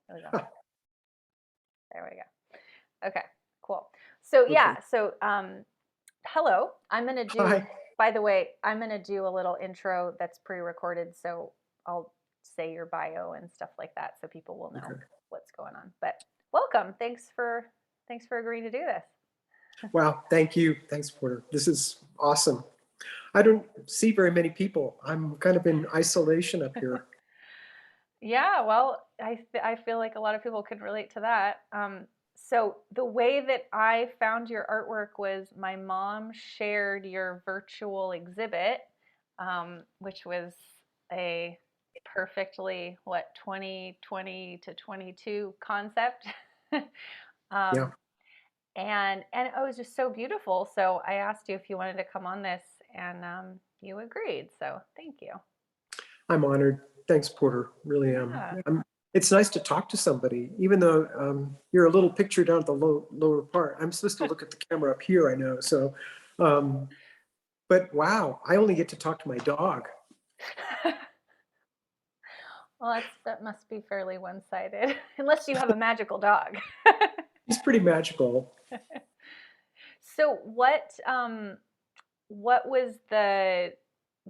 There we go. There we go. Okay, cool. So Okay. yeah, so hello. I'm gonna do, Hi. by the way, I'm gonna do a little intro that's pre-recorded, so I'll say your bio and stuff like that so people will know Okay. what's going on. But welcome. Thanks for agreeing to do this. Wow. Thank you. Thanks, Porter. This is awesome. I don't see very many people. I'm kind of in isolation up here. Yeah, well, I feel like a lot of people can relate to that. So the way that I found your artwork was my mom shared your virtual exhibit, which was a perfectly 2020 to 22 concept. Yeah. um, and it was just so beautiful. So I asked you if you wanted to come on this, and you agreed. So thank you. I'm honored. Thanks, Porter. Really am. Yeah. It's nice to talk to somebody, even though you're a little picture down at the lower part. I'm supposed to look at the camera up here, I know. So, um, but wow, I only get to talk to my dog. Well, that must be fairly one-sided, unless you have a magical dog. He's pretty magical. So what was the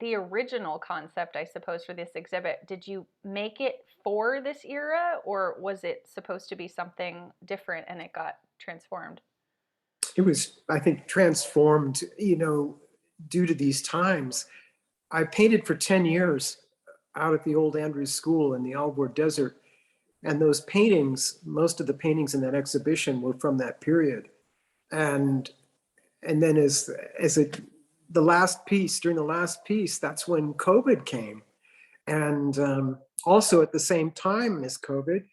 original concept, I suppose, for this exhibit? Did you make it for this era, or was it supposed to be something different and it got transformed? It was, I think, transformed, due to these times. I painted for 10 years out at the old Andrews School in the Alvord Desert. And those paintings, most of the paintings in that exhibition were from that period. And and then the last piece, during the last piece, that's when COVID came. And also at the same time as COVID,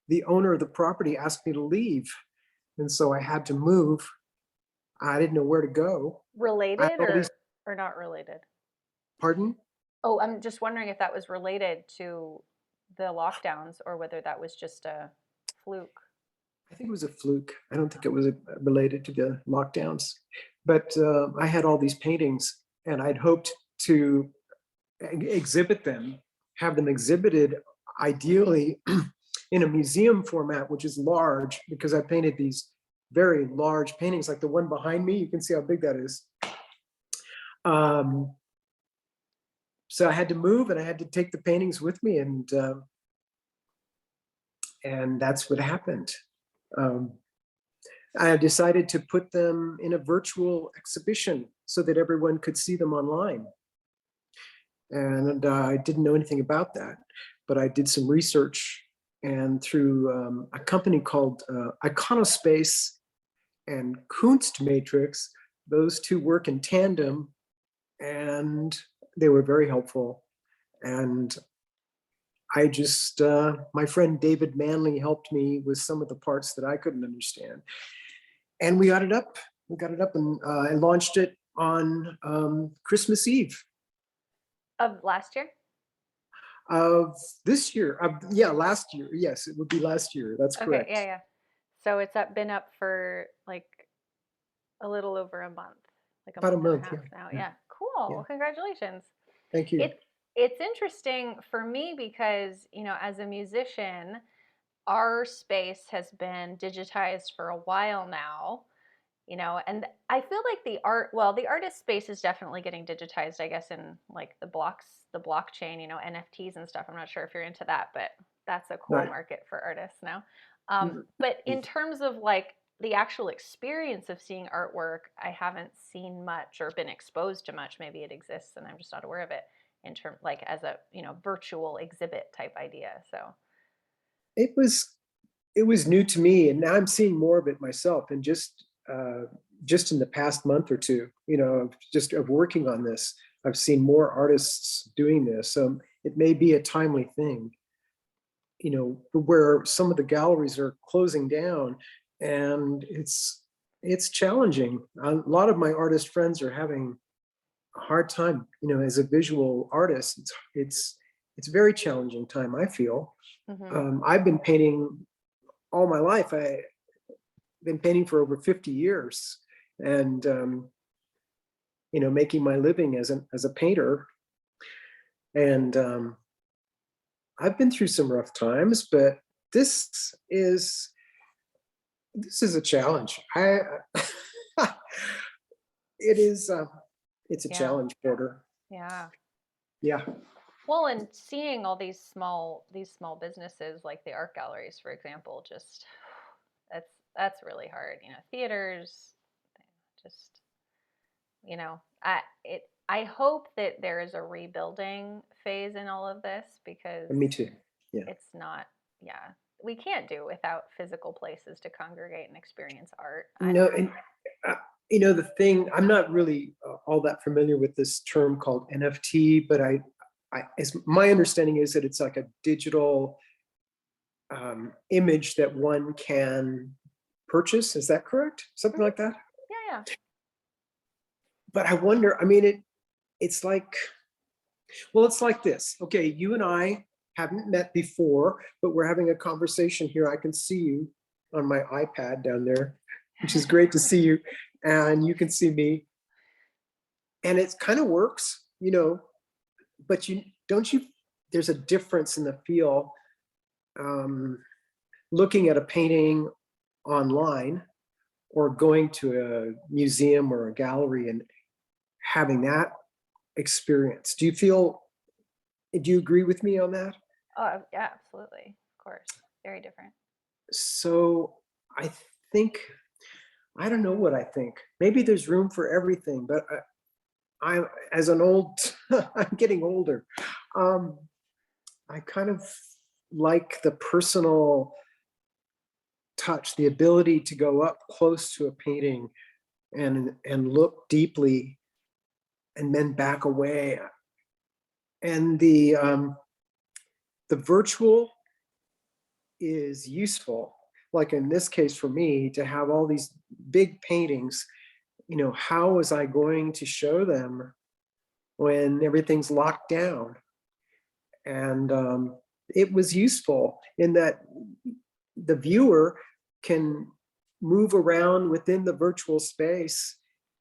the owner of the property asked me to leave. And so I had to move. I didn't know where to go. I had Related all these, or not related? pardon? Oh, I'm just wondering if that was related to the lockdowns or whether that was just a fluke. I think it was a fluke. I don't think it was related to the lockdowns. But I had all these paintings, and I'd hoped to exhibit them, have them exhibited ideally in a museum format, which is large, because I painted these very large paintings, like the one behind me. You can see how big that is. Um, so I had to move, and I had to take the paintings with me, and that's what happened. Um, I decided to put them in a virtual exhibition so that everyone could see them online. And I didn't know anything about that, but I did some research, and through a company called Iconospace and Kunstmatrix, those two work in tandem, and they were very helpful. And I just, my friend David Manley helped me with some of the parts that I couldn't understand. And we got it up. We got it up, and I launched it on Christmas Eve Of last year? of this year. Yeah, last year. Yes, it would be last year. That's Okay, yeah, correct. yeah. So it's been up for like a little over a month, like a About a month and a month. half Yeah. now. Yeah. Yeah, cool. Yeah. Well, congratulations. Thank you. It's interesting for me because, as a musician, our space has been digitized for a while now, and I feel like the artist space is definitely getting digitized, I guess, in like the blockchain, NFTs and stuff. I'm not sure if you're into that, but that's a cool Right. market for artists now. But in terms of like the actual experience of seeing artwork, I haven't seen much or been exposed to much. Maybe it exists and I'm just not aware of it in term like as a, virtual exhibit type idea. So It was it was new to me, and now I'm seeing more of it myself. And just in the past month or two, just of working on this, I've seen more artists doing this. It may be a timely thing, where some of the galleries are closing down, and it's challenging. A lot of my artist friends are having a hard time, as a visual artist. It's a very challenging time, I feel. mhm. I've been painting all my life. I've been painting for over 50 years, and making my living as a painter. And I've been through some rough times, but this is this is a challenge. I it is it's a Yeah. challenge, Porter. Yeah. Yeah. Well, and seeing all these small businesses like the art galleries, for example, just that's really hard. Theaters, just I hope that there is a rebuilding phase in all of this because Me too. Yeah. it's not, yeah, we can't do without physical places to congregate and experience art. I No, don't know. and uh, the thing, I'm not really all that familiar with this term called NFT, but as my understanding is that it's like a digital image that one can purchase. Is that correct? Something Mhm. like that. Yeah, yeah. But I wonder. I mean, it's like, well, it's like this. Okay, you and I haven't met before, but we're having a conversation here. I can see you on my iPad down there, which is great to see you, and you can see me, and it kind of works, but you don't you there's a difference in the feel, um, looking at a painting online or going to a museum or a gallery and having that experience. Do you agree with me on that? Oh, yeah, absolutely. Of course. Very different. So I think, I don't know what I think. Maybe there's room for everything, but I as an old, I'm getting older. Um, I kind of like the personal touch, the ability to go up close to a painting and look deeply and then back away. And the virtual is useful. Like in this case for me, to have all these big paintings, how was I going to show them when everything's locked down? And it was useful in that the viewer can move around within the virtual space,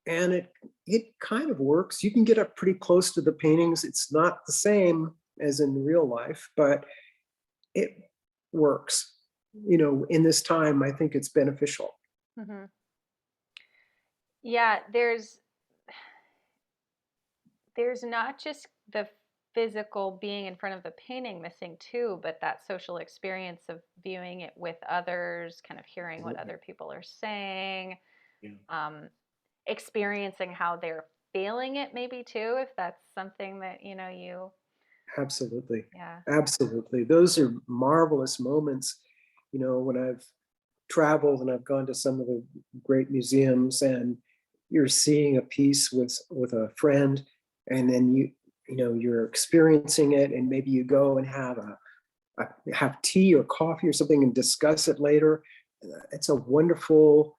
and it kind of works. You can get up pretty close to the paintings. It's not the same as in real life, but it works. In this time, I think it's beneficial. Hmm. Yeah, there's not just the physical being in front of the painting missing too, but that social experience of viewing it with others, kind of hearing what other people are saying, Yeah. um, experiencing how they're feeling it maybe too, if that's something that Absolutely. yeah. Absolutely. Those are marvelous moments. When I've traveled and I've gone to some of the great museums, and you're seeing a piece with a friend, and then you're experiencing it, and maybe you go and have tea or coffee or something and discuss it later. It's a wonderful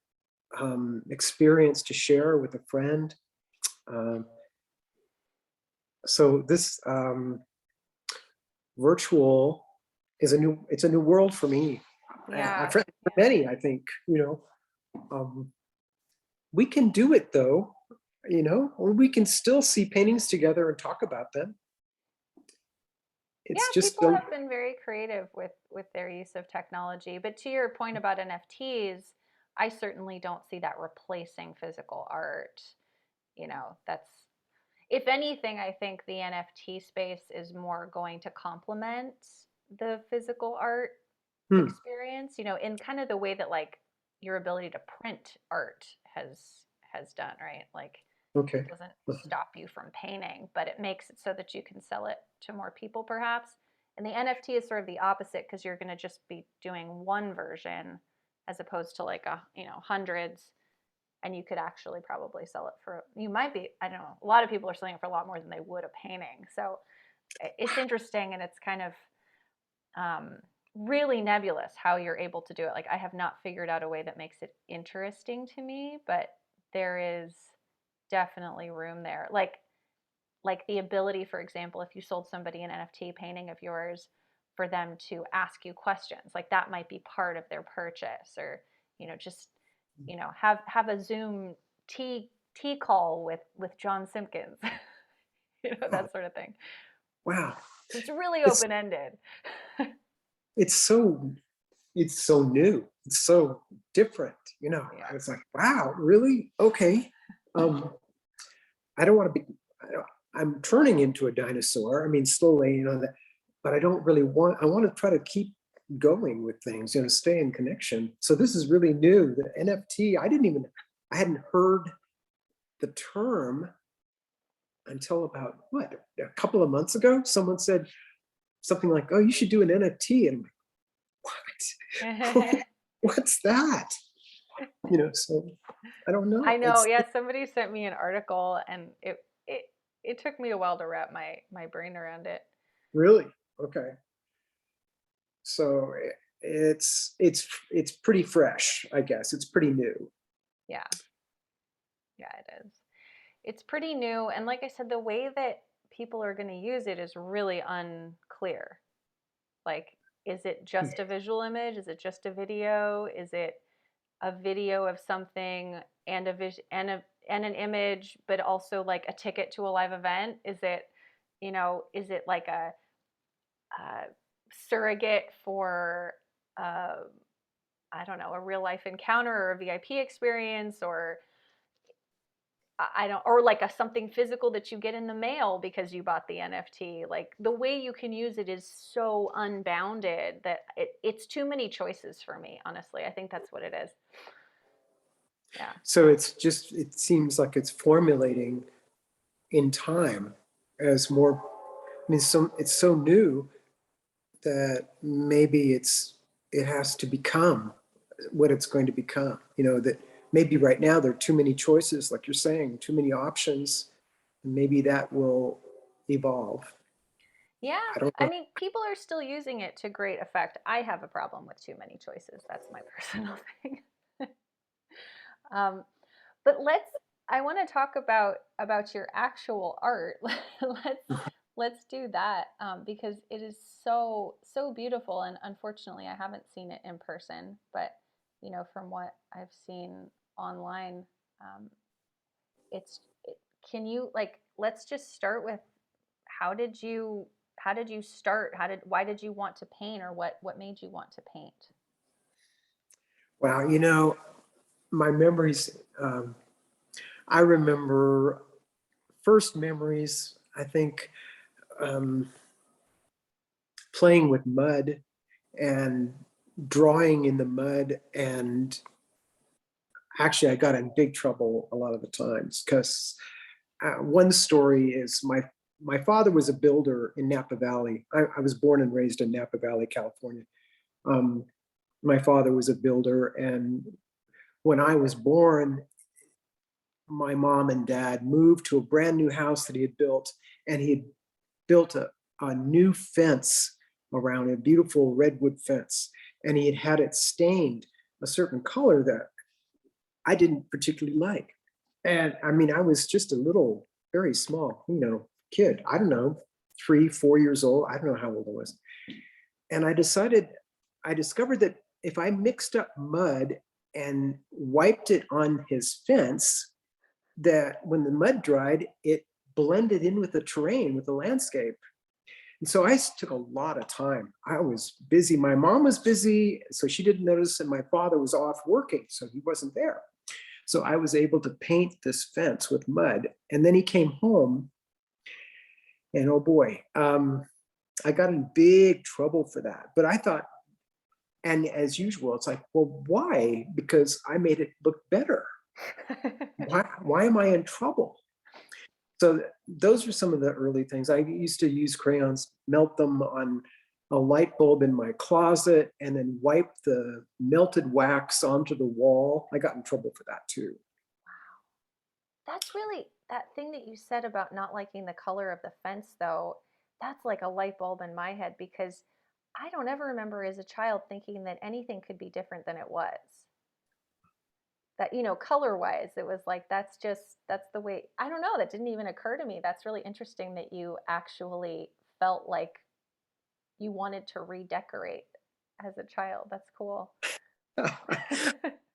experience to share with a friend. Um, so this virtual it's a new world for me. Yeah. For many, I think, um, we can do it though, or we can still see paintings together and talk about them. Yeah, It's just people have been very creative with their use of technology. But to your point about NFTs, I certainly don't see that replacing physical art. That's, if anything, I think the NFT space is more going to complement the physical art hmm, experience, in kind of the way that like your ability to print art has done, right? Like it okay. doesn't stop you from painting, but it makes it so that you can sell it to more people perhaps. And the NFT is sort of the opposite because you're going to just be doing one version as opposed to like hundreds, and you could actually probably sell it for, you might be, I don't know, a lot of people are selling it for a lot more than they would a painting. So it's interesting, and it's kind of um, really nebulous how you're able to do it. Like I have not figured out a way that makes it interesting to me, but there is definitely room there. Like the ability, for example, if you sold somebody an NFT painting of yours, for them to ask you questions, like that might be part of their purchase, or just have a Zoom tea call with John Simpkins, Oh, that sort of thing. wow. So it's really It's open ended. it's so it's so new. It's so different. Yeah. I was like, wow, really? Okay. Um, I don't want to be, I'm turning into a dinosaur. I mean, slowly, that, but I don't really I want to try to keep going with things, stay in connection. So this is really new. The NFT, I hadn't heard the term until about a couple of months ago. Someone said something like, oh, you should do an NFT. And I'm like, what? What's that? So I don't I know. know. Yeah, somebody sent me an article, and it it took me a while to wrap my brain around it. Really, okay. So it's pretty fresh, I guess. It's pretty new. Yeah. Yeah, it is. It's pretty new, and like I said, the way that people are going to use it is really unclear. Like, is it just a visual image? Is it just a video? Is it a video of something and a vis and an image, but also like a ticket to a live event? Is it like a surrogate for uh, I don't know, a real life encounter or a VIP experience, or I don't, or like a something physical that you get in the mail because you bought the NFT. Like, the way you can use it is so unbounded that it's too many choices for me, honestly. I think that's what it is. Yeah. So it seems like it's formulating in time as more, I mean, it's so new that maybe it has to become what it's going to become. That maybe right now there are too many choices, like you're saying, too many options, and maybe that will evolve. Yeah. I don't I know. mean, people are still using it to great effect. I have a problem with too many choices. That's my personal thing. Um, but I want to talk about your actual art. let's let's do that, because it is so beautiful, and unfortunately I haven't seen it in person, but from what I've seen online, um, it's it, can you, like, let's just start with, how did you how did you start? Why did you want to paint, or what made you want to paint? Wow, my memories. I remember first memories. I think um, playing with mud and drawing in the mud. And actually, I got in big trouble a lot of the times because one story is my father was a builder in Napa Valley. I was born and raised in Napa Valley, California. Um, my father was a builder, and when I was born, my mom and dad moved to a brand new house that he had built, and he had built a new fence around a beautiful redwood fence, and he had had it stained a certain color that I didn't particularly like. And I mean, I was just a little, very small, kid. I don't know, 3, 4 years old. I don't know how old I was. And I discovered that if I mixed up mud and wiped it on his fence, that when the mud dried, it blended in with the terrain, with the landscape. And so I took a lot of time. I was busy. My mom was busy, so she didn't notice, and my father was off working, so he wasn't there. So I was able to paint this fence with mud. And then he came home, and oh boy, I got in big trouble for that. But I thought, and as usual, it's like, well, why? Because I made it look better. Why am I in trouble? So those are some of the early things. I used to use crayons, melt them on a light bulb in my closet, and then wipe the melted wax onto the wall. I got in trouble for that too. That's really, that thing that you said about not liking the color of the fence, though. That's like a light bulb in my head, because I don't ever remember as a child thinking that anything could be different than it was. That, color wise, it was like, that's the way. I don't know. That didn't even occur to me. That's really interesting that you actually felt like you wanted to redecorate as a child. That's cool.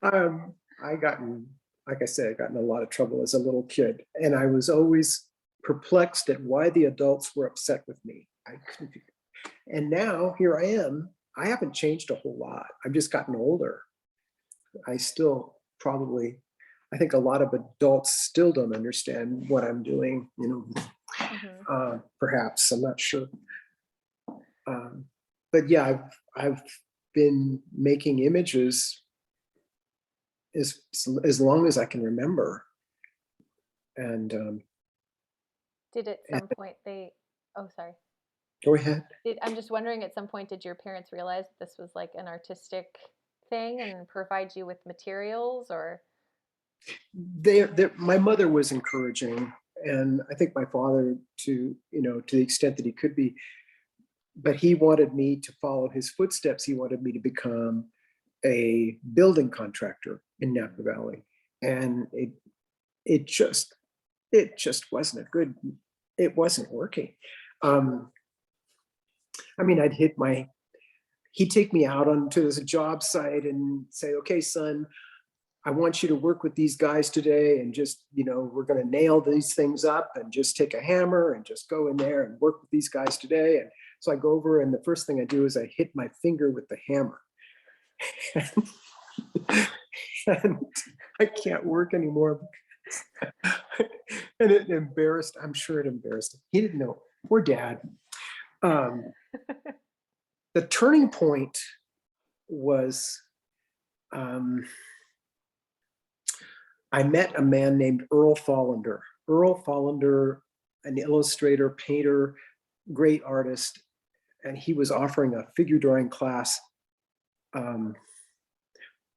I gotten, like I said, I got in a lot of trouble as a little kid, and I was always perplexed at why the adults were upset with me. I couldn't. And now here I am. I haven't changed a whole lot. I've just gotten older. I still probably, I think a lot of adults still don't understand what I'm doing, Hmm. perhaps, I'm not sure. Um, but yeah, I've been making images as long as I can remember. And, Did at and some point they, oh, sorry. go ahead. I'm just wondering, at some point, did your parents realize that this was like an artistic thing and provide you with materials, or? My mother was encouraging, and I think my father to the extent that he could be, but he wanted me to follow his footsteps. He wanted me to become a building contractor in Napa Valley. And it just wasn't a good, it wasn't working. Um, I mean, he'd take me out onto this job site and say, okay, son, I want you to work with these guys today, and just, we're going to nail these things up, and just take a hammer and just go in there and work with these guys today. And so I go over, and the first thing I do is I hit my finger with the hammer. And I can't work anymore. And it embarrassed, I'm sure it embarrassed him. He didn't know. Poor dad. Um, the turning point was, I met a man named Earl Thollander. Earl Thollander, an illustrator, painter, great artist, and he was offering a figure drawing class.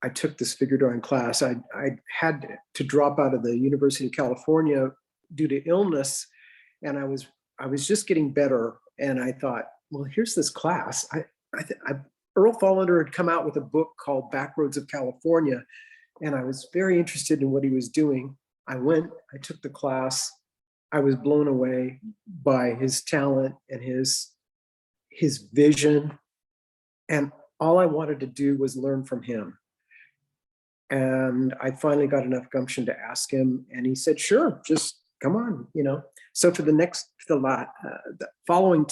I took this figure drawing class. I had to drop out of the University of California due to illness, and I was just getting better. And I thought, well, here's this class. Earl Thollander had come out with a book called Backroads of California, and I was very interested in what he was doing. I went, I took the class. I was blown away by his talent and his vision. And all I wanted to do was learn from him. And I finally got enough gumption to ask him, and he said, sure, just come on, So for the following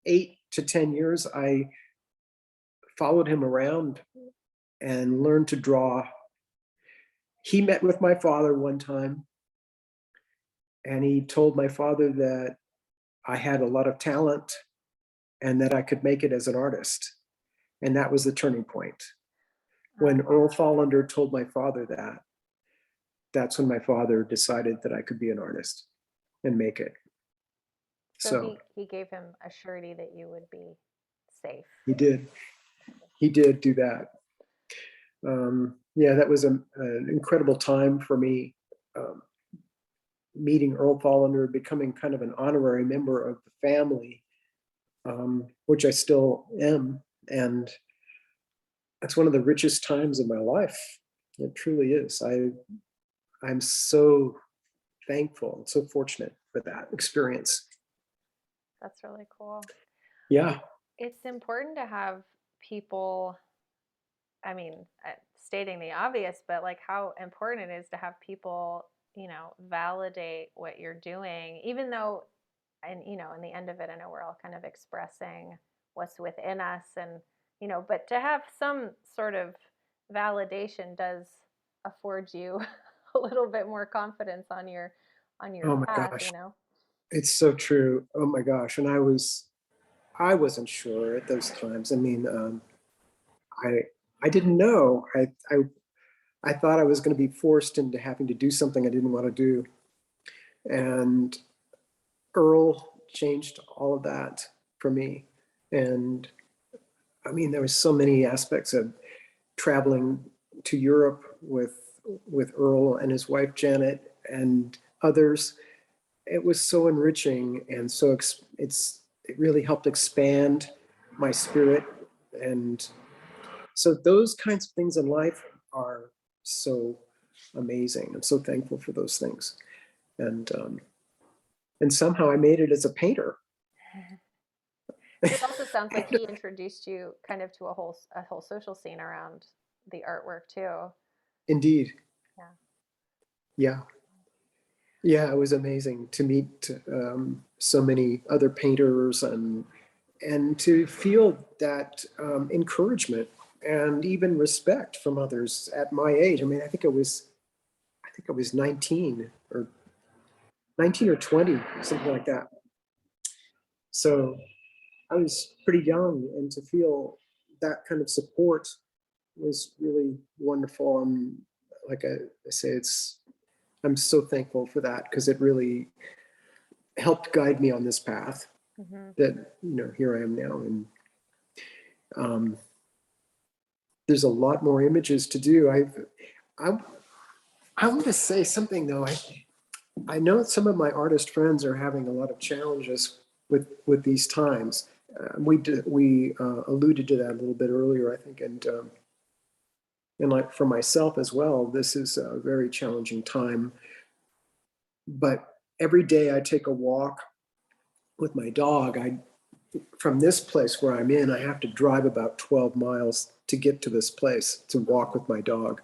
8 to 10 years, I followed him around and learned to draw. He met with my father one time, and he told my father that I had a lot of talent and that I could make it as an artist. And that was the turning point. When Earl Thollander told my father that, that's when my father decided that I could be an artist and make it. So So he gave him a surety that you would be safe. he did. He did do that. Yeah, that was an incredible time for me. Meeting Earl Thollander, becoming kind of an honorary member of the family, which I still am. And that's one of the richest times of my life. It truly is. I'm so thankful and so fortunate for that experience. That's really cool. Yeah. It's important to have people, I mean, stating the obvious, but like how important it is to have people, validate what you're doing, even though, and, in the end of it, I know we're all kind of expressing what's within us, and, but to have some sort of validation does afford you a little bit more confidence on your Oh my path, gosh. It's so true. Oh my gosh. And I wasn't sure at those times. I mean, I didn't know. I thought I was going to be forced into having to do something I didn't want to do. And Earl changed all of that for me. And I mean, there was so many aspects of traveling to Europe with Earl and his wife Janet and others. It was so enriching, and so it really helped expand my spirit. And so those kinds of things in life are so amazing. I'm so thankful for those things. And somehow I made it as a painter. But it also sounds like he introduced you kind of to a whole social scene around the artwork too. Indeed. Yeah. Yeah. Yeah, it was amazing to meet so many other painters and to feel that encouragement and even respect from others at my age. I mean, I think I was 19 or 20, something like that. So I was pretty young, and to feel that kind of support was really wonderful. And like I say, I'm so thankful for that, because it really helped guide me on this path Mm-hmm. that, here I am now. And um, there's a lot more images to do. I, I want to say something though. I know some of my artist friends are having a lot of challenges with these times. We alluded to that a little bit earlier, I think, and like for myself as well, this is a very challenging time. But every day I take a walk with my dog. From this place where I'm in, I have to drive about 12 miles to get to this place to walk with my dog.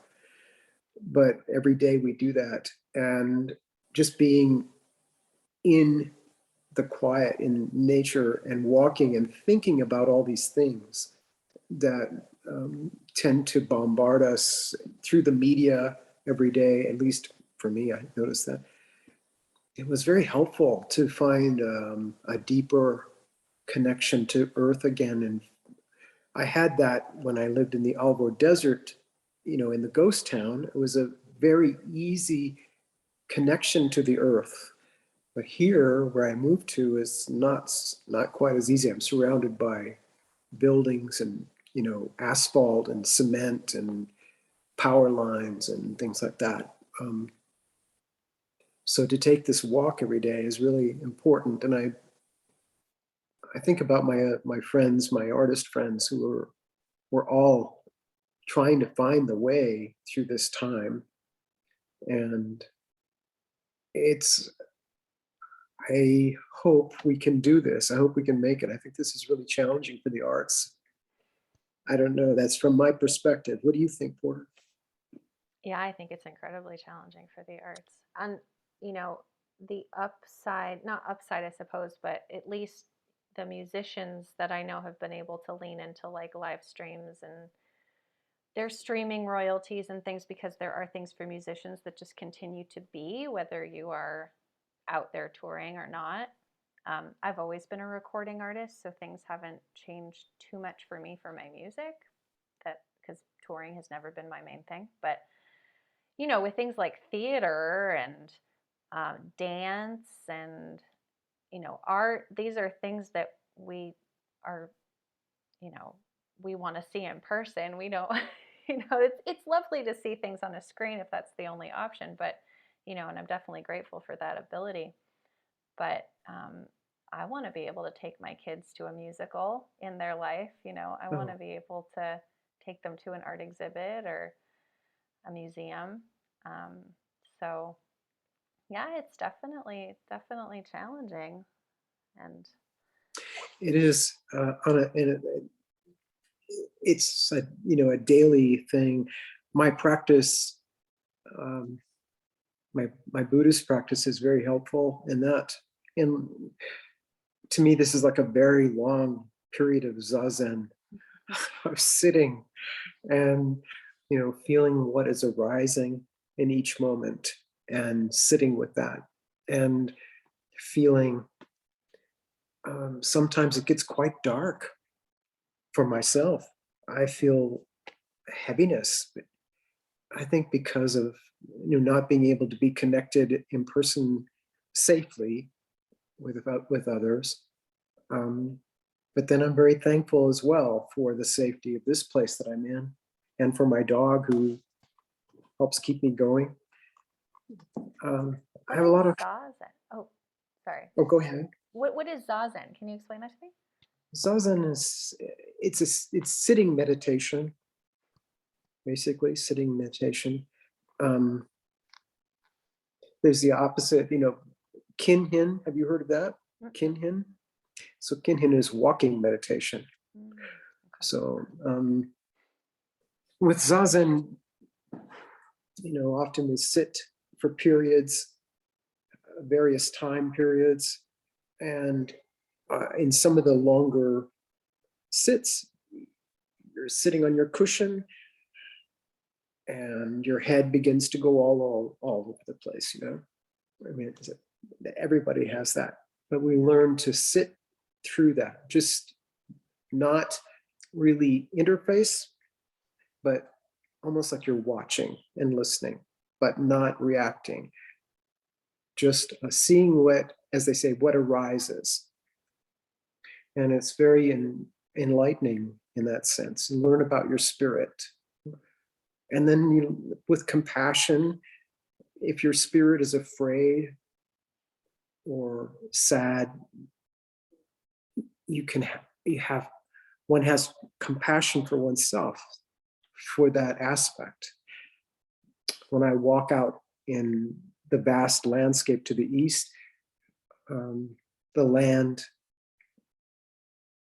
But every day we do that, and just being in the quiet, in nature, and walking and thinking about all these things that tend to bombard us through the media every day. At least for me, I noticed that it was very helpful to find a deeper connection to earth again. And I had that when I lived in the Alvor Desert, in the ghost town. It was a very easy connection to the earth. But here, where I moved to, is not quite as easy. I'm surrounded by buildings and asphalt and cement and power lines and things like that. So to take this walk every day is really important. And I think about my friends, my artist friends, who were all trying to find the way through this time. And it's I hope we can do this. I hope we can make it. I think this is really challenging for the arts. I don't know. That's from my perspective. What do you think, Porter? Yeah, I think it's incredibly challenging for the arts. And, you know, the upside, not upside, I suppose, but at least the musicians that I know have been able to lean into like live streams and their streaming royalties and things, because there are things for musicians that just continue to be, whether you are out there touring or not. I've always been a recording artist, so things haven't changed too much for me for my music, that because touring has never been my main thing. But with things like theater and dance and art, these are things that we are, you know, we want to see in person. We don't, it's lovely to see things on a screen if that's the only option. But and I'm definitely grateful for that ability. But I want to be able to take my kids to a musical in their life. I want Oh, to be able to take them to an art exhibit or a museum. Um, so yeah, it's definitely challenging. And it is it's a daily thing. My practice, um, my Buddhist practice is very helpful in that. And to me, this is like a very long period of zazen, of sitting and feeling what is arising in each moment, and sitting with that, and feeling sometimes it gets quite dark for myself. I feel heaviness. I think because of not being able to be connected in person safely with others. Um, but then I'm very thankful as well for the safety of this place that I'm in, and for my dog who helps keep me going. I what have a is lot of. zazen? Oh, sorry. Oh, go ahead. What is zazen? Can you explain that to me? Zazen is it's sitting meditation, basically sitting meditation. Um, there's the opposite, kinhin. Have you heard of that? Mm-mm. Kinhin. So kinhin is walking meditation. Mm, okay. So with zazen, often we sit for periods, various time periods, and in some of the longer sits, you're sitting on your cushion and your head begins to go all over the place, you know. I mean, everybody has that, but we learn to sit through that, just not really interface, but almost like you're watching and listening, but not reacting. Just seeing what, as they say, what arises. And it's very enlightening in that sense. You learn about your spirit. And then with compassion, if your spirit is afraid or sad, one has compassion for oneself for that aspect. When I walk out in the vast landscape to the east, the land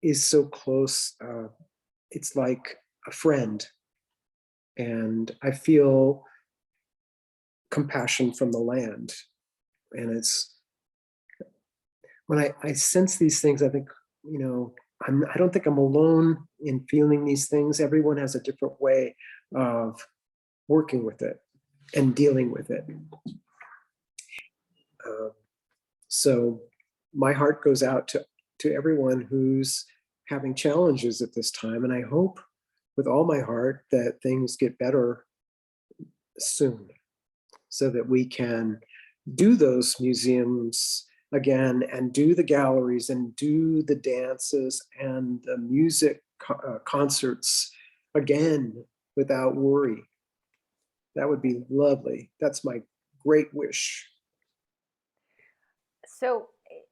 is so close. It's like a friend. And I feel compassion from the land. And it's, when I sense these things, I think, you know, I don't think I'm alone in feeling these things. Everyone has a different way of working with it and dealing with it. So my heart goes out to everyone who's having challenges at this time. And I hope with all my heart that things get better soon so that we can do those museums again and do the galleries and do the dances and the music concerts again without worry. That would be lovely. That's my great wish. So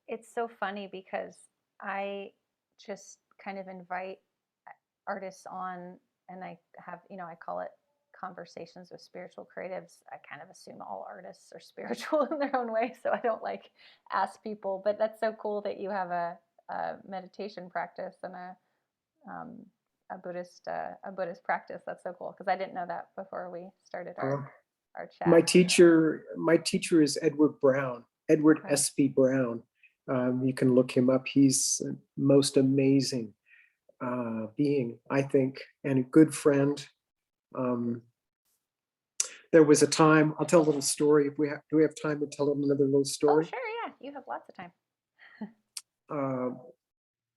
it's so funny because I just kind of invite artists on, and I have, you know, I call it conversations with spiritual creatives. I kind of assume all artists are spiritual in their own way, so I don't like ask people. But that's so cool that you have a meditation practice and a Buddhist practice. That's so cool because I didn't know that before we started our chat. My teacher is Edward Brown, Edward right. S.B. Brown. You can look him up. He's the most amazing being, I think, and a good friend. There was a time, I'll tell a little story. If do we have time to tell another little story? Oh, sure, yeah. You have lots of time.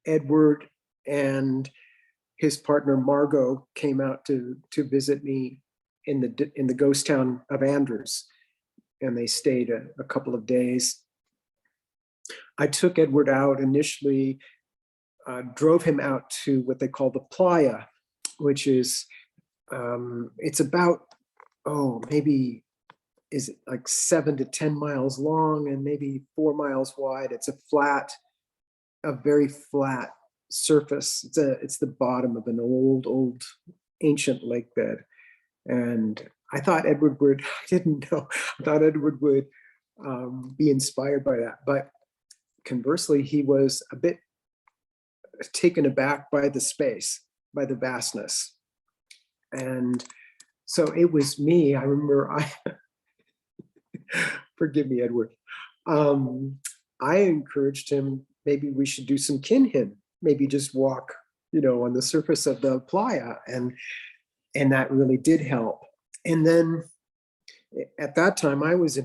Edward and his partner Margot came out to visit me in the ghost town of Andrews, and they stayed a couple of days. I took Edward out initially, drove him out to what they call the playa, which is it's about maybe is it like 7 to 10 miles long and maybe 4 miles wide. It's a very flat surface. It's the bottom of an old ancient lake bed. And I thought Edward would, I didn't know, I thought Edward would be inspired by that. But conversely, he was a bit taken aback by the space, by the vastness. And so it was me. I remember forgive me, Edward. I encouraged him, maybe we should do some kinhin, maybe just walk, on the surface of the playa. And that really did help. And then at that time, I was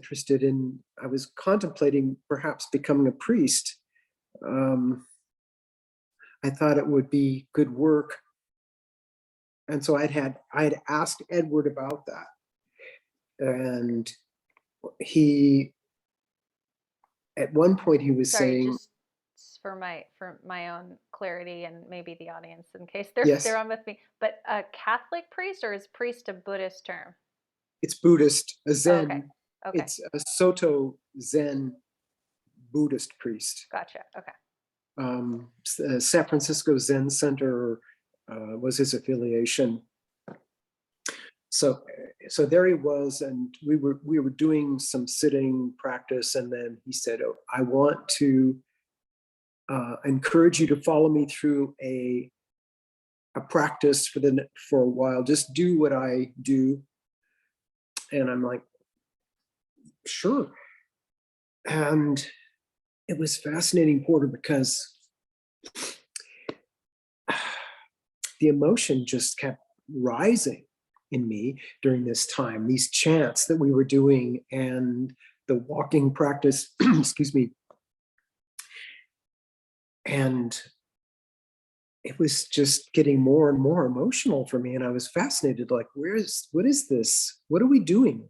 contemplating perhaps becoming a priest. I thought it would be good work. And so I had asked Edward about that. And at one point he was saying, just for my own clarity and maybe the audience in case yes. they're on with me, but a Catholic priest, or is priest a Buddhist term? It's Buddhist, a Zen. Okay. It's a Soto Zen Buddhist priest. Gotcha. Okay. San Francisco Zen Center was his affiliation. So there he was, and we were doing some sitting practice, and then he said, "Oh, I want to encourage you to follow me through a practice for a while. Just do what I do." And I'm like, sure. And it was fascinating, Porter, because the emotion just kept rising in me during this time, these chants that we were doing and the walking practice, excuse me. And it was just getting more and more emotional for me. And I was fascinated, like, what is this? What are we doing?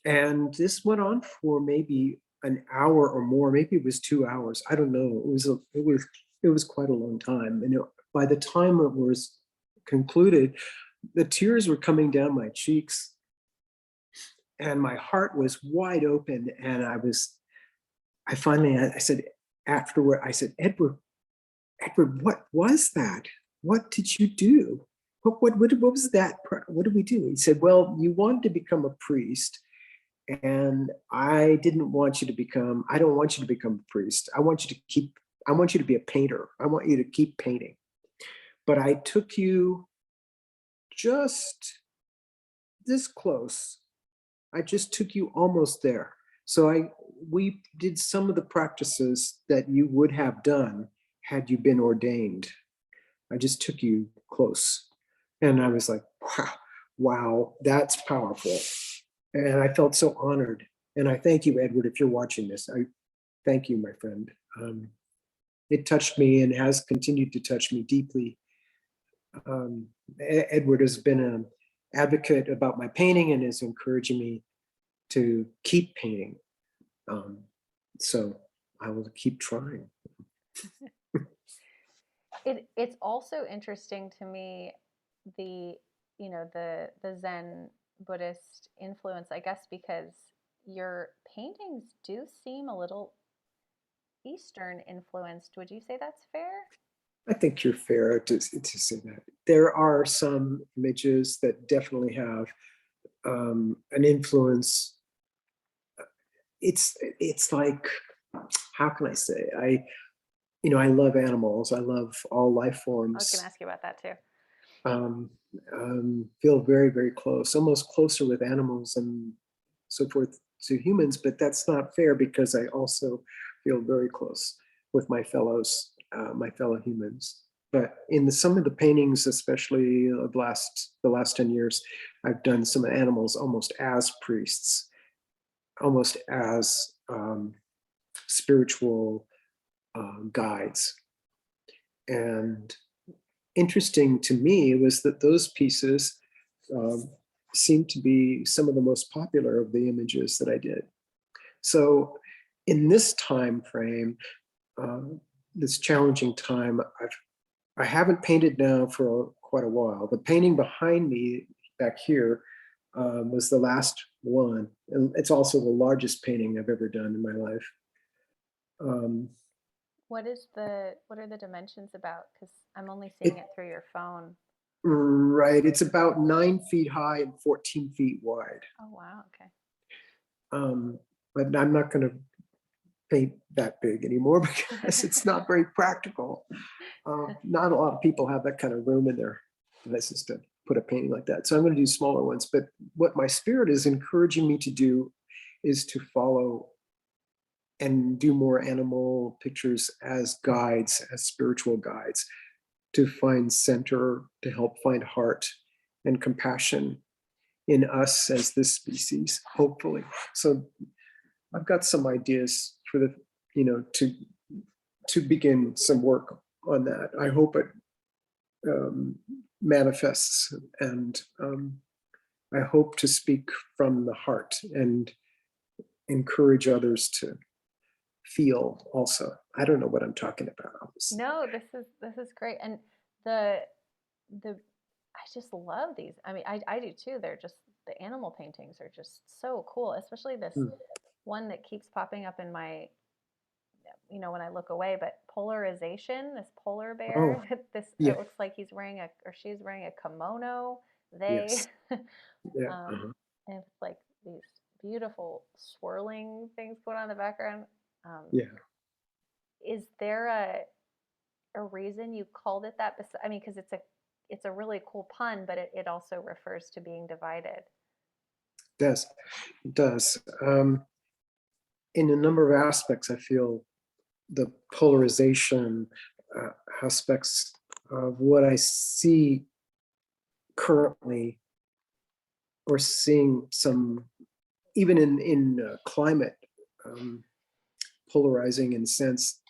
And this went on for maybe an hour or more. Maybe it was 2 hours. I don't know. It was quite a long time. And by the time it was concluded, the tears were coming down my cheeks and my heart was wide open. And I finally, I said, afterward, I said, Edward, what was that? What did you do? What was that? What did we do? He said, well, you wanted to become a priest. And I don't want you to become a priest. I want you to be a painter. I want you to keep painting. But I took you just this close. I just took you almost there. So we did some of the practices that you would have done had you been ordained. I just took you close. And I was like, wow, that's powerful. And I felt so honored. And I thank you, Edward, if you're watching this. I thank you, my friend. It touched me and has continued to touch me deeply. Edward has been an advocate about my painting and is encouraging me to keep painting. So I will keep trying. It's also interesting to me, the the Zen Buddhist influence, I guess, because your paintings do seem a little Eastern influenced. Would you say that's fair? I think you're fair to say that. There are some images that definitely have an influence. It's like, how can I say? I love animals. I love all life I was going forms. to ask you about that too. Feel very, very close, almost closer with animals and so forth to humans, but that's not fair because I also feel very close with my fellow humans. But in some of the paintings, especially the last 10 years, I've done some animals almost as priests, almost as spiritual guides. And interesting to me was that those pieces seemed to be some of the most popular of the images that I did. So in this time frame, this challenging time, I haven't painted now for quite a while. The painting behind me back here was the last one. And it's also the largest painting I've ever done in my life. What are the dimensions about? Because I'm only seeing it through your phone. Right, it's about 9 feet high and 14 feet wide. Oh, wow, okay. But I'm not going to paint that big anymore because it's not very practical. Not a lot of people have that kind of room in their devices to put a painting like that. So I'm going to do smaller ones. But what my spirit is encouraging me to do is to follow and do more animal pictures as guides, as spiritual guides, to find center, to help find heart and compassion in us as this species, hopefully. So I've got some ideas for to begin some work on that. I hope it manifests, and I hope to speak from the heart and encourage others to feel also. I don't know what I'm talking about, obviously. No, this is great. And the I just love these. I mean, I do too. They're just, the animal paintings are just so cool, especially this one that keeps popping up in my, when I look away, but Polarization, this polar bear, Oh, it looks like he's wearing or she's wearing a kimono. yes. Yeah. And it's like these beautiful swirling things going on in the background. Yeah. Is there a reason you called it that? I mean, because it's a really cool pun, but it also refers to being divided. It does. In a number of aspects, I feel the polarization uh, aspects of what I see currently, or seeing some, even in climate, um, polarizing in sense.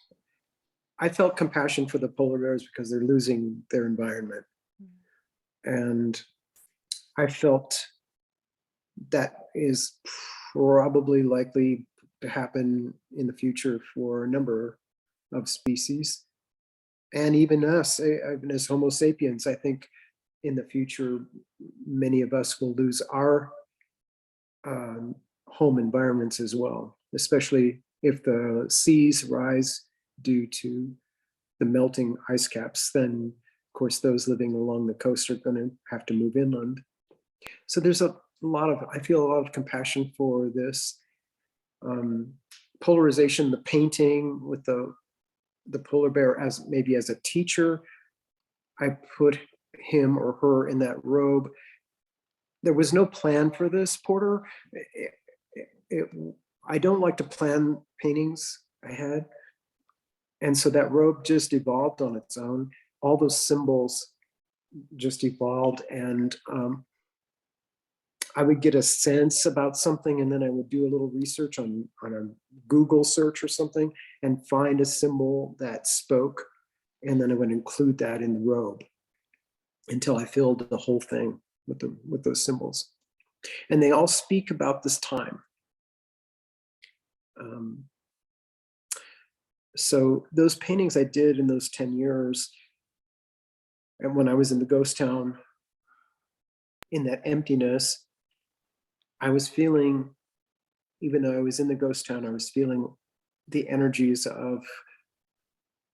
I felt compassion for the polar bears because they're losing their environment. And I felt that is probably likely to happen in the future for a number of species. And even us, even as Homo sapiens, I think in the future, many of us will lose our home environments as well, especially if the seas rise due to the melting ice caps. Then, of course, those living along the coast are going to have to move inland. So there's a lot of, I feel a lot of compassion for this. Polarization, the painting with the polar bear as maybe as a teacher. I put him or her in that robe. There was no plan for this, Porter. I don't like to plan paintings I had. And so that robe just evolved on its own. All those symbols just evolved. And I would get a sense about something, and then I would do a little research on a Google search or something and find a symbol that spoke. And then I would include that in the robe until I filled the whole thing with those symbols. And they all speak about this time. So those paintings I did in those 10 years, and when I was in the ghost town, in that emptiness, I was feeling, even though I was in the ghost town, I was feeling the energies of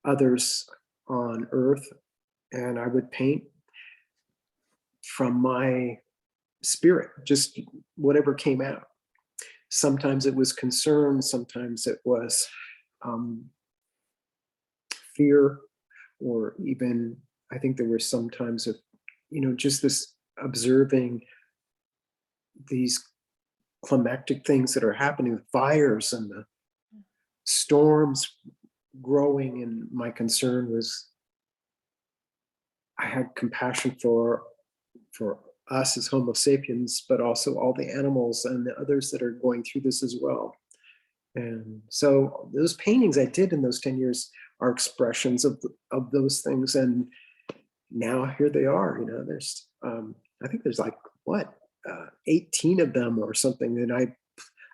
others on earth. And I would paint from my spirit, just whatever came out. Sometimes it was concern, sometimes it was fear, or even, I think there were some times of, just this observing these climactic things that are happening, the fires and the storms growing. And my concern was, I had compassion for us as Homo sapiens, but also all the animals and the others that are going through this as well. And so those paintings I did in those 10 years are expressions of those things. And now here they are. There's I think there's like 18 of them or something. And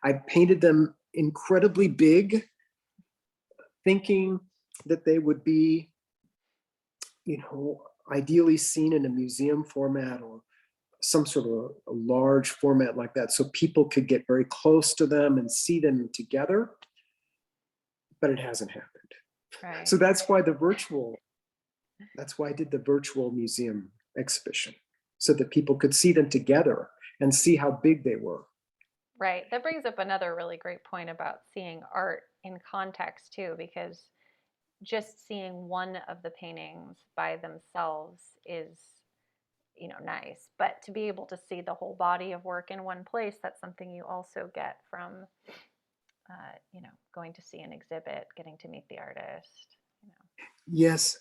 I painted them incredibly big, thinking that they would be, ideally seen in a museum format or some sort of a large format like that, so people could get very close to them and see them together. But it hasn't happened. Right. So that's why I did the virtual museum exhibition, so that people could see them together and see how big they were. Right. That brings up another really great point about seeing art in context too, because just seeing one of the paintings by themselves is, nice. But to be able to see the whole body of work in one place, that's something you also get from, going to see an exhibit, getting to meet the artist. Yes.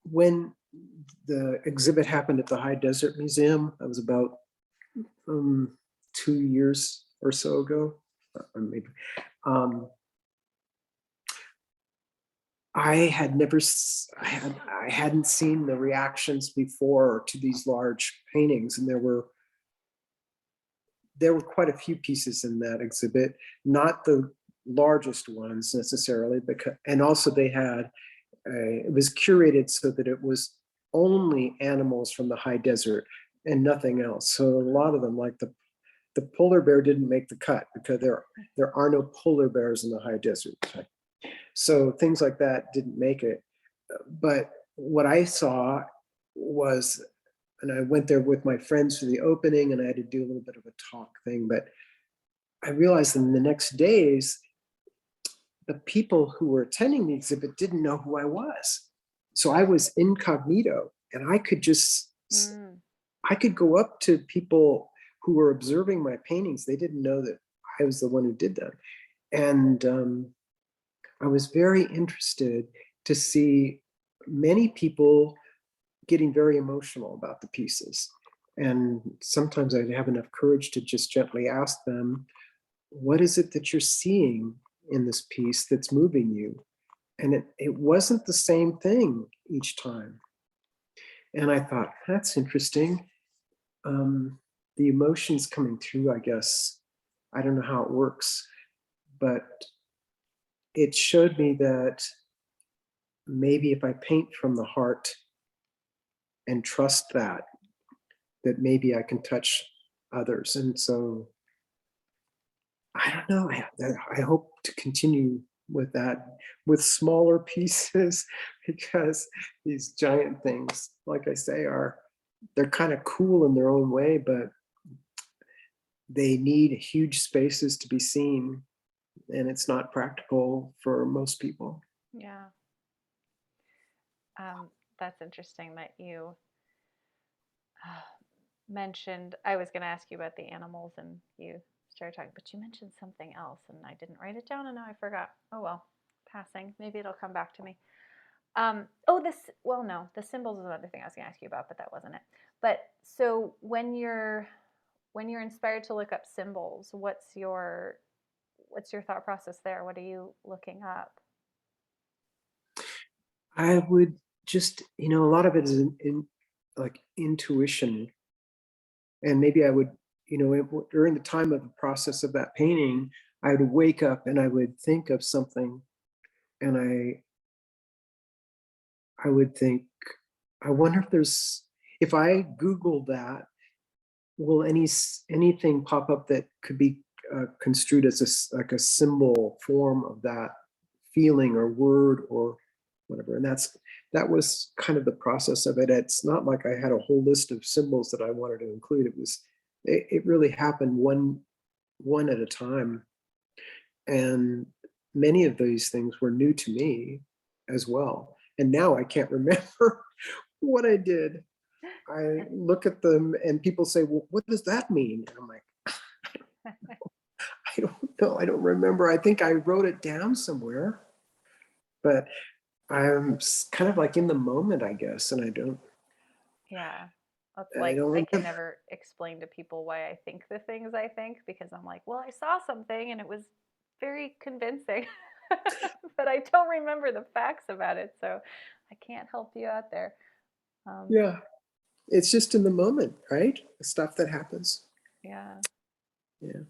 When the exhibit happened at the High Desert Museum, that was about 2 years or so ago, or maybe. I hadn't seen the reactions before to these large paintings, and there were quite a few pieces in that exhibit, not the largest ones necessarily, and also they had it was curated so that it was only animals from the high desert and nothing else. So a lot of them, like the polar bear, didn't make the cut because there are no polar bears in the high desert. So things like that didn't make it. But what I saw was, and I went there with my friends for the opening, and I had to do a little bit of a talk thing, but I realized in the next days, the people who were attending the exhibit didn't know who I was. So I was incognito, and I could I could go up to people who were observing my paintings. They didn't know that I was the one who did them. And I was very interested to see many people getting very emotional about the pieces. And sometimes I'd have enough courage to just gently ask them, what is it that you're seeing in this piece that's moving you? And it wasn't the same thing each time. And I thought, that's interesting. The emotions coming through, I guess, I don't know how it works, but it showed me that maybe if I paint from the heart and trust that maybe I can touch others. And so I don't know. I hope to continue with that, with smaller pieces, because these giant things, like I say, they're kind of cool in their own way, but they need huge spaces to be seen, and it's not practical for most people. Yeah. That's interesting that you mentioned. I was going to ask you about the animals, and you started talking, but you mentioned something else, and I didn't write it down, and now I forgot. Oh well, passing. Maybe it'll come back to me. Well, no, the symbols is another thing I was going to ask you about, but that wasn't it. But so when you're inspired to look up symbols, what's your thought process there? What are you looking up? I would just, a lot of it is in like intuition. And maybe I would, during the time of the process of that painting, I would wake up and I would think of something, and I would think, I wonder if I Google that, will anything pop up that could be construed as like a symbol form of that feeling or word or whatever. And that was kind of the process of it. It's not like I had a whole list of symbols that I wanted to include. It really happened one at a time. And many of these things were new to me as well. And now I can't remember what I did. I look at them and people say, well, what does that mean? And I'm like, I don't know. I don't remember. I think I wrote it down somewhere, but I'm kind of like in the moment, I guess. And Yeah. It's I like don't I can remember. never explain to people why I think the things I think, because I'm like, well, I saw something and it was very convincing, but I don't remember the facts about it. So I can't help you out there. Um, Yeah. It's just in the moment, right? The stuff that happens. yeah. Yeah.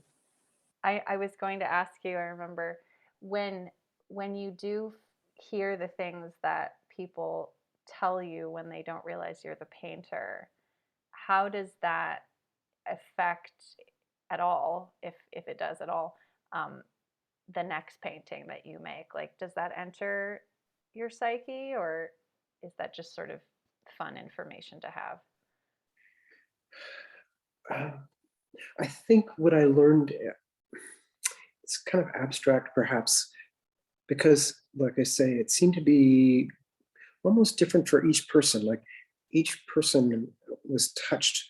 I was going to ask you, I remember when you do hear the things that people tell you when they don't realize you're the painter, how does that affect at all, if it does at all, um, the next painting that you make? Like, does that enter your psyche, or is that just sort of fun information to have? Um, I think what I learned, it's kind of abstract perhaps, because like I say, it seemed to be almost different for each person. Like each person was touched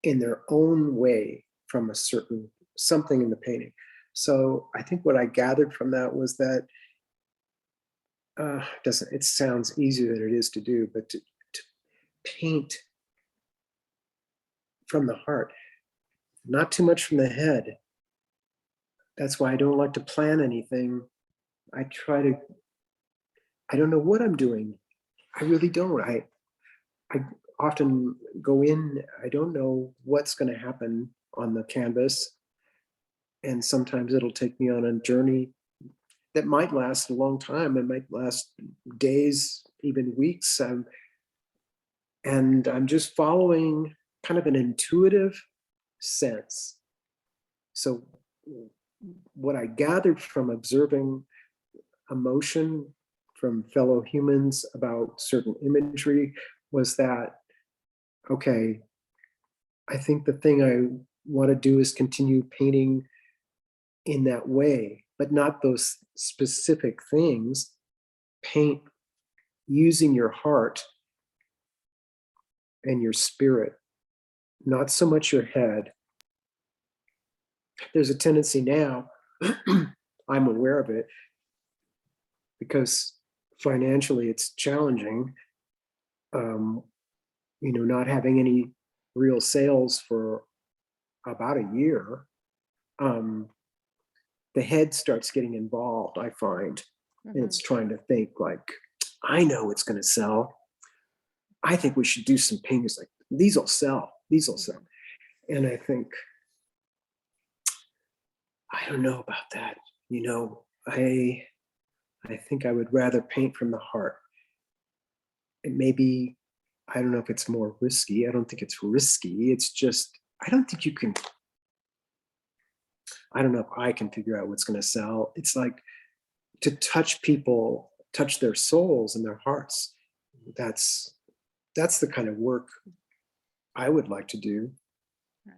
in their own way from a certain something in the painting. So I think what I gathered from that was that doesn't it sounds easier than it is to do, but to paint from the heart, not too much from the head. That's why I don't like to plan anything. I try to, I don't know what I'm doing. I really don't. I often go in, I don't know what's going to happen on the canvas. And sometimes it'll take me on a journey that might last a long time. It might last days, even weeks. And I'm just following kind of an intuitive sense. So what I gathered from observing emotion from fellow humans about certain imagery was that, okay, I think the thing I want to do is continue painting in that way, but not those specific things. Paint using your heart and your spirit, not so much your head. There's a tendency now, I'm aware of it, because financially it's challenging. Um, not having any real sales for about a year, the head starts getting involved, I find. And Hmm. it's trying to think like, I know it's going to sell. I think we should do some paintings like these will sell. These will sell. Hmm. And I think, I don't know about that. I think I would rather paint from the heart. And maybe, I don't know if it's more risky. I don't think it's risky. It's just, I don't think you can, I don't know if I can figure out what's going to sell. It's like to touch people, touch their souls and their hearts. That's the kind of work I would like to do. Right.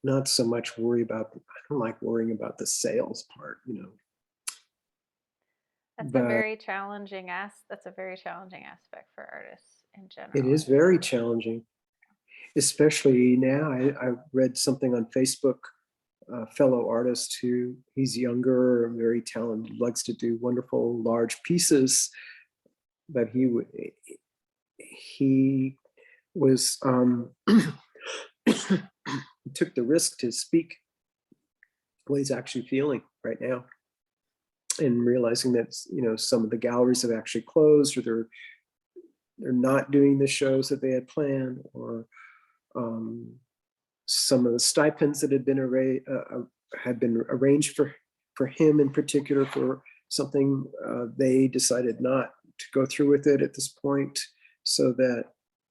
Not so much worry about, I don't like worrying about the sales part. That's a But very challenging that's a very challenging aspect for artists in it general, is I feel very like. challenging, especially now. I read something on Facebook, a fellow artist who, he's younger and very talented, likes to do wonderful large pieces, but he was took the risk to speak what he's actually feeling right now, and realizing that some of the galleries have actually closed, or they're not doing the shows that they had planned, or some of the stipends that had been arranged for him in particular for something, they decided not to go through with it at this point, so that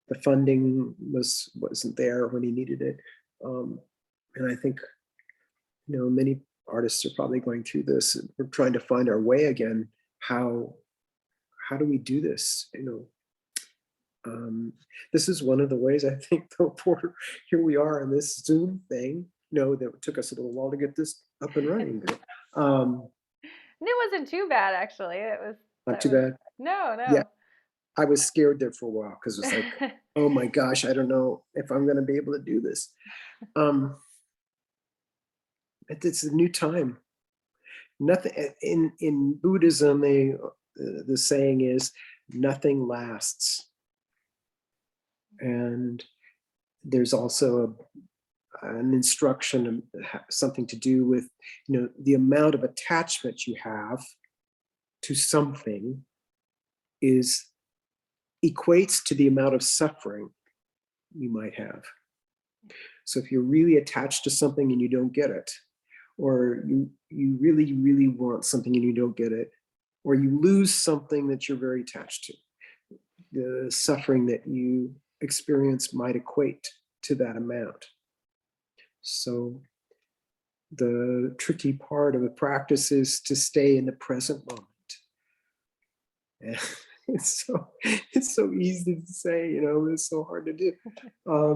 the funding wasn't there when he needed it. And I think many artists are probably going through this. We're trying to find our way again. How do we do this? This is one of the ways, I think, though, Porter, here we are on this Zoom thing. That took us a little while to get this up and running. Um, And it wasn't too bad, actually. Not That too was, bad. no, Yeah, no. I was scared there for a while because it's like, oh my gosh, I don't know if I'm going to be able to do this. It's a new time. Nothing in Buddhism. The saying is, nothing lasts. And there's also an instruction, something to do with the amount of attachment you have to something is equates to the amount of suffering you might have. So if you're really attached to something and you don't get it, or you really, really want something and you don't get it, or you lose something that you're very attached to, the suffering that you experience might equate to that amount. So the tricky part of the practice is to stay in the present moment. And it's so easy to say, it's so hard to do.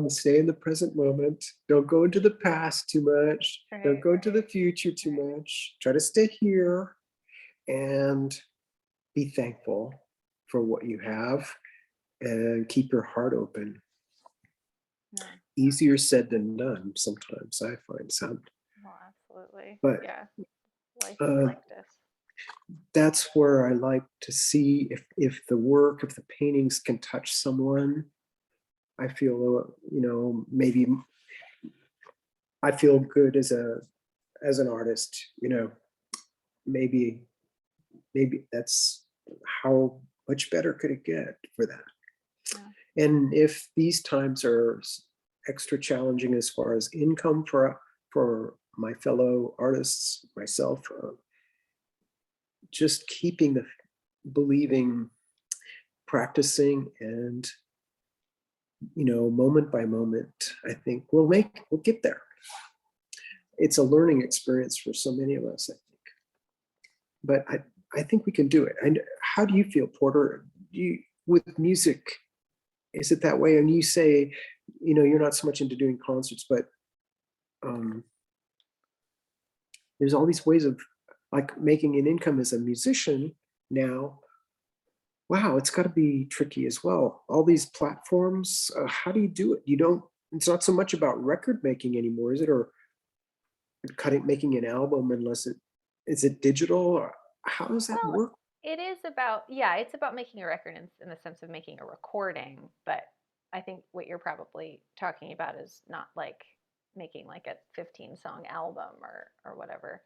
Stay in the present moment. Don't go into the past too much. Don't Right, go into the future too much. Try to stay here and be thankful for what you have, and keep your heart open. yeah. Easier said than done sometimes, I find some. Well, absolutely. But Yeah. Life is uh, like this. that's where I like to see if the paintings can touch someone. I feel, maybe I feel good as an artist. Maybe that's how much better could it get for that. Yeah. And if these times are extra challenging as far as income for my fellow artists, myself, just keeping the believing, practicing, and moment by moment, I think we'll get there. It's a learning experience for so many of us, I think. But I think we can do it. And how do you feel, Porter? With music, is it that way? And you say, you're not so much into doing concerts, but there's all these ways of like making an income as a musician now. Wow, it's got to be tricky as well. All these platforms, how do you do it? It's not so much about record making anymore, is it? Or making an album, unless is it digital? Or how does that Well, work? it is about, yeah, it's about making a record in the sense of making a recording, but I think what you're probably talking about is not like making like a 15 song album or whatever.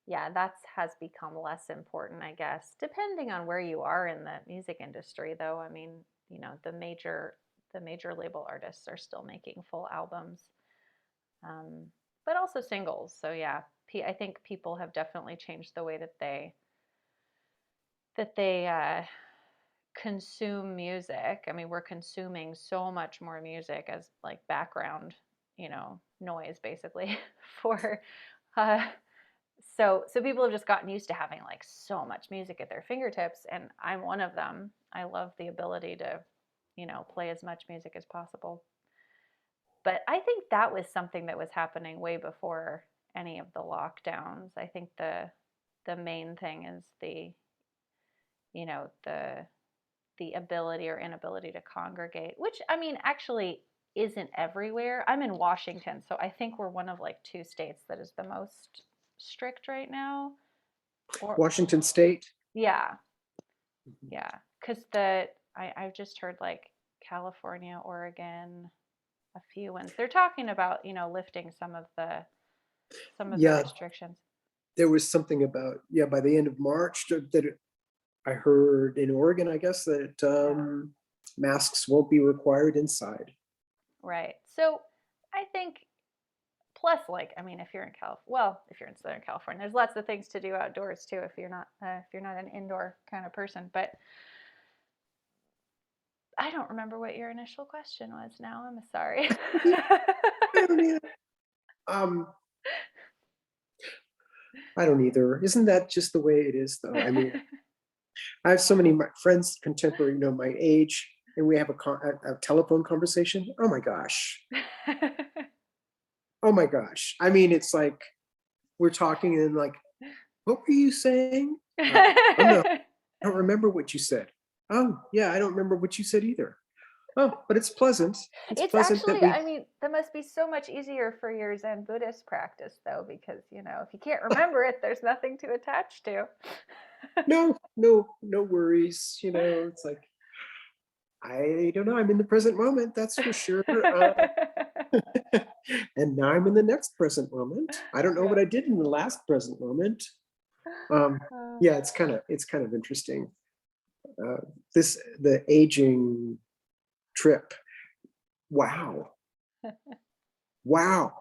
Yeah, that's has become less important, I guess, depending on where you are in the music industry though. I mean, the major label artists are still making full albums. Um, but also singles. So yeah, I think people have definitely changed the way that they consume music. I mean, we're consuming so much more music as like background, noise basically for uh so people have just gotten used to having like so much music at their fingertips, and I'm one of them. I love the ability to, play as much music as possible. But I think that was something that was happening way before any of the lockdowns. I think the main thing is the ability or inability to congregate, which I mean actually isn't everywhere. I'm in Washington, so I think we're one of like two states that is the most strict right now. Or Washington State. yeah, yeah, because I've just heard like California, Oregon, a few ones. They're talking about lifting some of the Yeah, restrictions. there was something about, yeah, by the end of March that I heard in Oregon, I guess, that Yeah. masks won't be required inside. Right. So I think plus like I mean if you're in if you're in Southern California, there's lots of things to do outdoors too if you're not an indoor kind of person. But I don't remember what your initial question was now. I'm sorry. I don't either. Um, I don't either. Isn't that just the way it is, though? I mean, I have so many my friends, contemporary, my age, and we have a telephone conversation. Oh my gosh. Oh my gosh. I mean, it's like we're talking and like, what were you saying? Oh no, I don't remember what you said. Oh yeah, I don't remember what you said either. Oh, but it's pleasant. It's It's pleasant that actually, we. I mean, that must be so much easier for your Zen Buddhist practice, though, because, if you can't remember it, there's nothing to attach to. No, no, no worries. It's like I don't know. I'm in the present moment. That's for sure. And now I'm in the next present moment. I don't know what Yeah. I did in the last present moment. Um, Uh, yeah, it's kind of interesting. Uh, the aging trip. Wow, wow.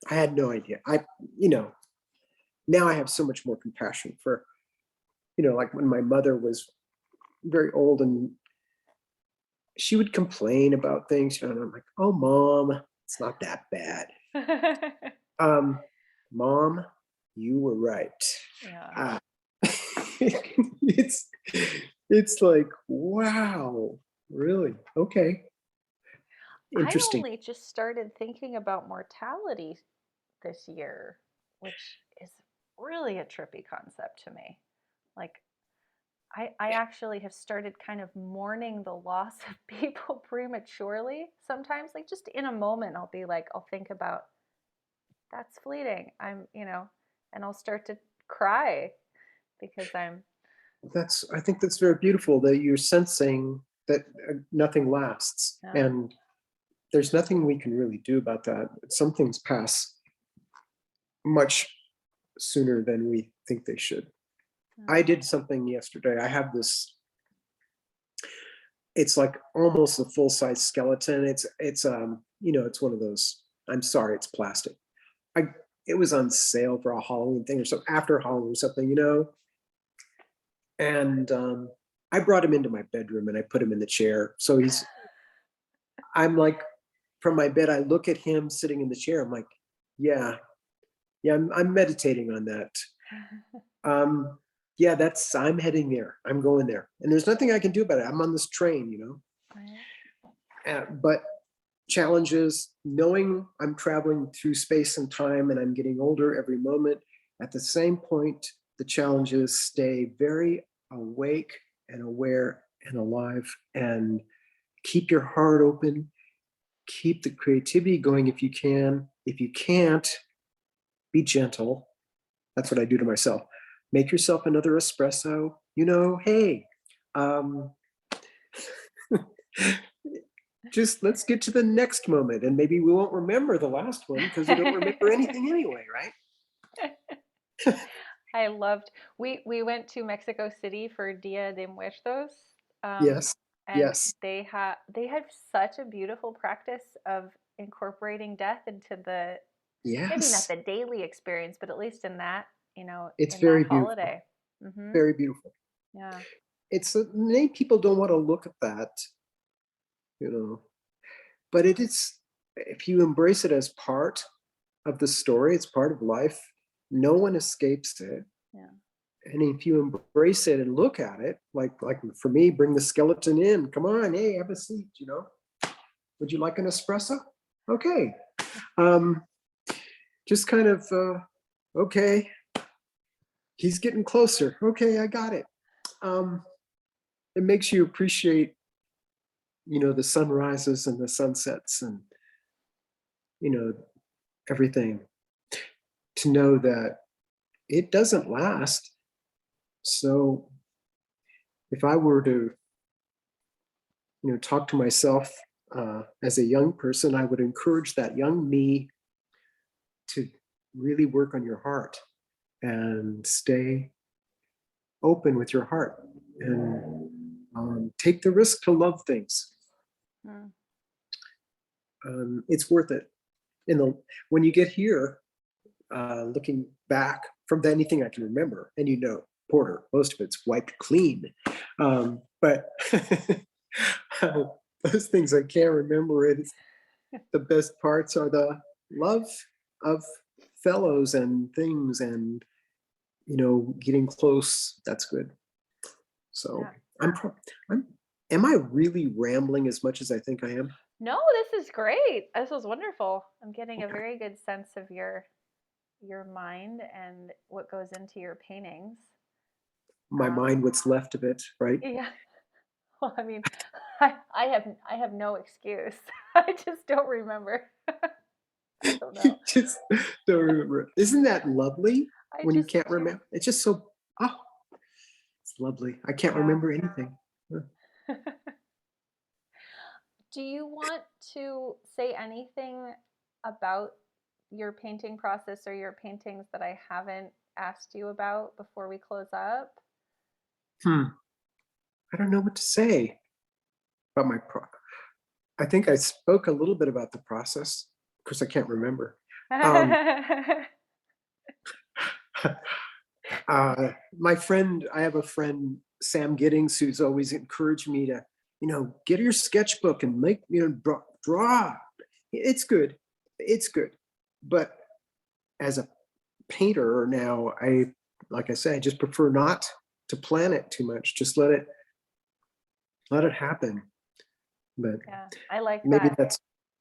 I had no idea. You know, now I have so much more compassion for, like when my mother was very old and she would complain about things, and I'm like, oh, mom, it's not that bad. Um, Mom, you were right. yeah. Uh, it's it's like, wow, really? Okay, I interesting. only just started thinking about mortality this year, which is really a trippy concept to me. Like, I actually have started kind of mourning the loss of people prematurely sometimes. Like, just in a moment, I'll think about that's fleeting. And I'll start to cry because I think that's very beautiful that you're sensing that nothing lasts, no, and there's nothing we can really do about that. Some things pass much sooner than we think they should. I no. did something yesterday. I have this. It's like almost a full size skeleton. It's one of those. I'm sorry, it's plastic. I It was on sale for a Halloween thing or so after Halloween or something. And I brought him into my bedroom and I put him in the chair. I'm like, from my bed, I look at him sitting in the chair. I'm like, yeah, yeah, I'm meditating on that. Um, yeah, I'm heading there. I'm going there. And there's nothing I can do about it. I'm on this train. Right. But challenges, knowing I'm traveling through space and time and I'm getting older every moment. At the same point, the challenges stay very awake and aware and alive, and keep your heart open, keep the creativity going if you can. If you can't, be gentle. That's what I do to myself. Make yourself another espresso, hey, um, just let's get to the next moment, and maybe we won't remember the last one because we don't remember anything anyway, right? I loved we went to Mexico City for Dia de Muertos, um, Yes, and yes, they had such a beautiful practice of incorporating death into the maybe not yes. the daily experience, but at least in that, It's in that very beautiful, holiday. Mm-hmm. very beautiful. Yeah. It's many people don't want to look at that, you know, but it is, if you embrace it as part of the story, it's part of life. No one escapes it. Yeah. And if you embrace it and look at it, like for me, bring the skeleton in. Come on, hey, have a seat. Would you like an espresso? Okay. Um, just kind of okay. He's getting closer. Okay, I got it. Um, it makes you appreciate, the sunrises and the sunsets and you know everything. To know that it doesn't last. So if I were to talk to myself as a young person, I would encourage that young me to really work on your heart and stay open with your heart and take the risk to love things. Mm. It's worth it. When you get here, looking back from anything I can remember, and Porter, most of it's wiped clean, but those things I can't remember. It's the best parts are the love of fellows and things, and getting close. That's good. So Yeah. I'm, I'm. Am I really rambling as much as I think I am? No, this is great. This was wonderful. I'm getting a very good sense of your mind and what goes into your paintings. My Um, mind, what's left of it, right? yeah. Well, I mean, I have no excuse. I just don't remember. I don't know. Just don't remember. Isn't that lovely I when you just can't do. remember? It's just so, oh, it's lovely. I can't Yeah. remember anything. Do you want to say anything about your painting process or your paintings that I haven't asked you about before we close up? Hmm. I don't know what to say about I think I spoke a little bit about the process because I can't remember. Um, I have a friend, Sam Giddings, who's always encouraged me to, get your sketchbook and make, draw. It's good. It's good. But as a painter now, like I say, I just prefer not to plan it too much. Just let it happen. But Yeah, I like maybe that.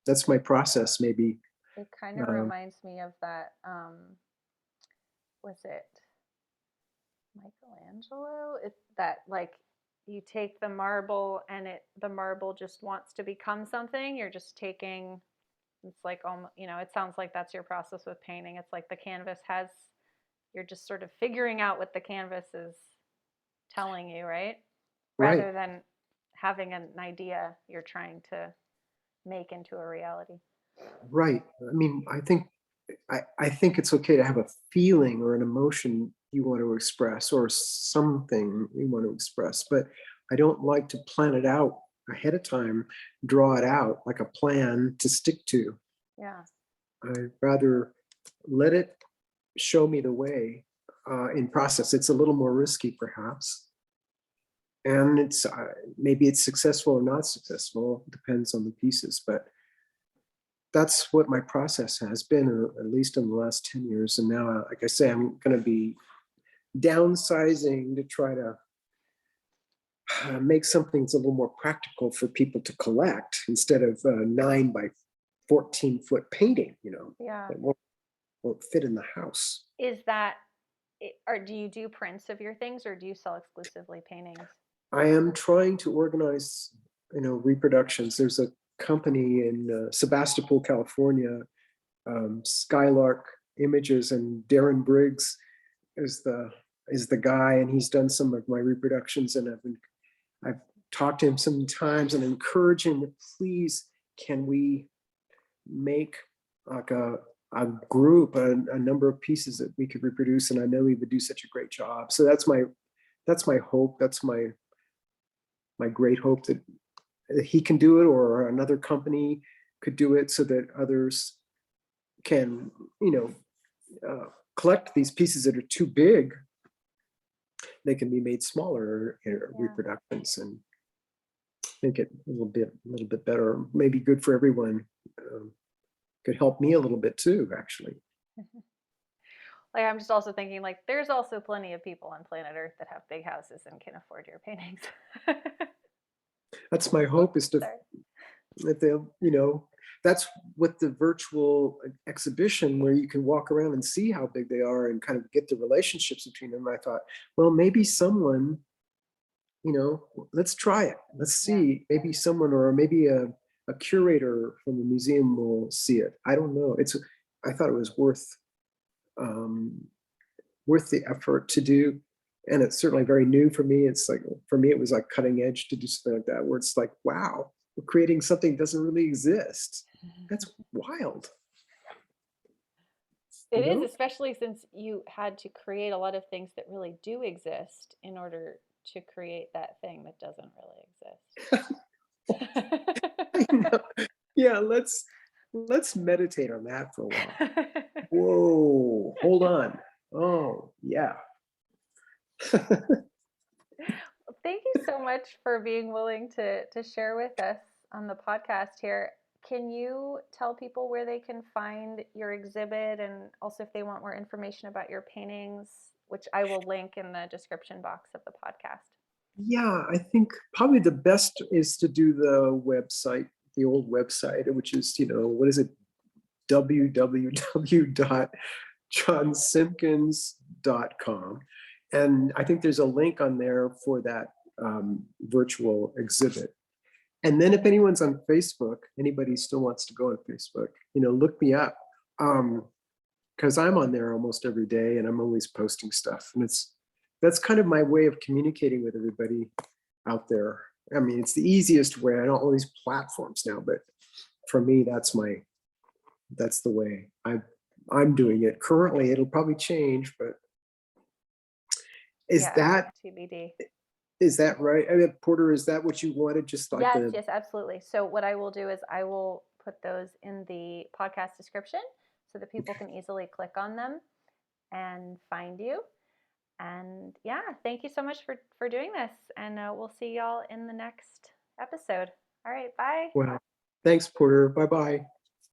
that's my process. Maybe It kind of um, reminds me of that. Was it Michelangelo? It's that like you take the marble and the marble just wants to become something. You're just taking. It's like it sounds like that's your process with painting. It's like the canvas has. You're just sort of figuring out what the canvas is telling you, right? right, Rather than having an idea you're trying to make into a reality. right. I mean, I think it's okay to have a feeling or an emotion you want to express or something you want to express, but I don't like to plan it out ahead of time, draw it out like a plan to stick to. Yeah. I'd rather let it show me the way in process. It's a little more risky, perhaps, and it's maybe it's successful or not successful. Depends on the pieces, but that's what my process has been, or at least in the last 10 years. And now, like I say, I'm going to be downsizing to try to make something that's a little more practical for people to collect instead of 9 by 14 foot painting, Yeah. that won't fit in the house. Is that or do you do prints of your things or do you sell exclusively paintings? I am trying to organize, reproductions. There's a company in Sebastopol, California, Skylark Images, and Darren Briggs is the is the guy, and he's done some of my reproductions, and I've talked to him sometimes and encourage him, please, can we make like a group, a number of pieces that we could reproduce, and I know he would do such a great job. So that's my hope. That's my great hope that he can do it, or another company could do it, so that others can, collect these pieces that are too big. They can be made smaller reproductions and make it a little bit better, maybe good for everyone. Could help me a little bit too, actually. Like, I'm just also thinking, like, there's also plenty of people on planet Earth that have big houses and can afford your paintings. That's my hope, is to, that they'll, that's what the virtual exhibition, where you can walk around and see how big they are and kind of get the relationships between them. I thought, well, maybe someone, let's try it. Let's see, maybe someone, or maybe a curator from the museum will see it. I don't know. I thought it was worth the effort to do. And it's certainly very new for me. It's like, for me, it was like cutting edge to do something like that, where it's like, wow, we're creating something that doesn't really exist. That's wild. It is, especially since you had to create a lot of things that really do exist in order to create that thing that doesn't really exist. Yeah, let's meditate on that for a while. Whoa, hold on. Oh, yeah. Thank you so much for being willing to share with us on the podcast here. Can you tell people where they can find your exhibit, and also if they want more information about your paintings, which I will link in the description box of the podcast? Yeah, I think probably the best is to do the website, the old website, which is, what is it? www.johnsimpkins.com. And I think there's a link on there for that virtual exhibit. And then if anyone's on Facebook, anybody still wants to go on Facebook, look me up. Because I'm on there almost every day, and I'm always posting stuff. And that's kind of my way of communicating with everybody out there. I mean, it's the easiest way. I don't all these platforms now, but for me, that's the way I'm doing it currently. It'll probably change, but is that TBD? Is that right? I mean, Porter, is that what you wanted? Just like yes, absolutely. So what I will do is I will put those in the podcast description so that people can easily click on them and find you. And yeah, thank you so much for doing this. And we'll see y'all in the next episode. All right, bye. Well, thanks, Porter. Bye-bye.